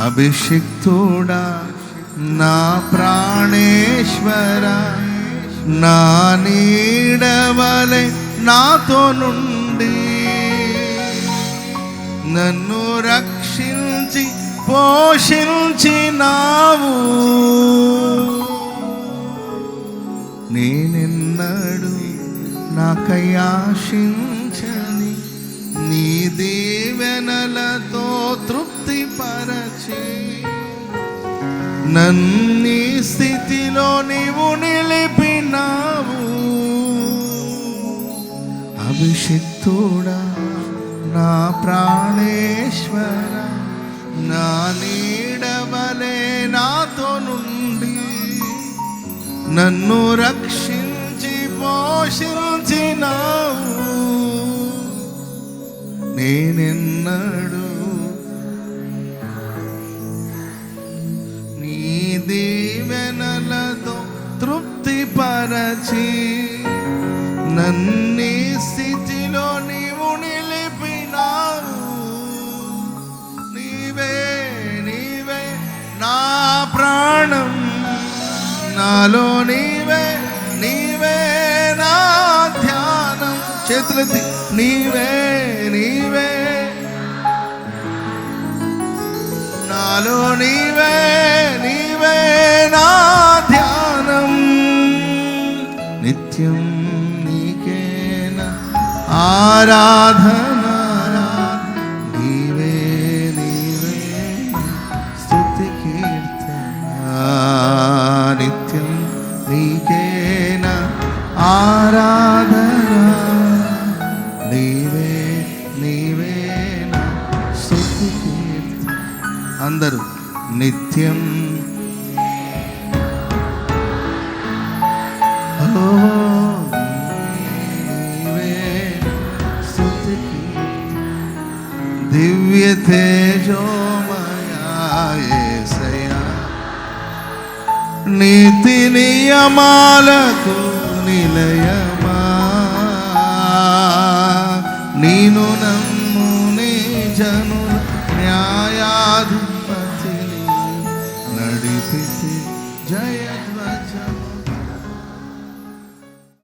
అభిషిక్తుడా నా ప్రాణేశ్వర, నా నీడవలె నాతో నుండి నన్ను రక్షించి పోషించినావు. నేనెన్నడు నాకై ఆశించని నీ దీవెనలతో తృప్తిపరచి నన్ని స్థితిలో నీవు నిలిపినావు. అభిషిక్తుడా నా ప్రాణేశ్వర, నా నీడవలే నాతో నుండి నన్ను రక్షించి పోషించినావు. నేనెన్నడు నీ దీవెనలతో తృప్తిపరచి నన్ని స్థితిలో నీవు నిలిపినావు. నీవే నీవే నా ప్రాణం, నాలో నీవే నీవే నా ధ్యానం. చేతులెత్తి నీవే నీవే నాలో నీవే నీవే నా ధ్యానం. నిత్యం నీకేన ఆరాధన, నీవే నీవే స్తుతి కీర్తన. నిత్యం నీకేన ఆరాధన, నీవే నీవే స్తుతి కీర్తన. అందరూ నిత్యం దివ్య తేజోమయా యేసయ్యా, నీతి నియమాలకు నిలయమా, నీను నమ్ము నీ జనుల న్యాయాధిపతిని నడిపితి జయ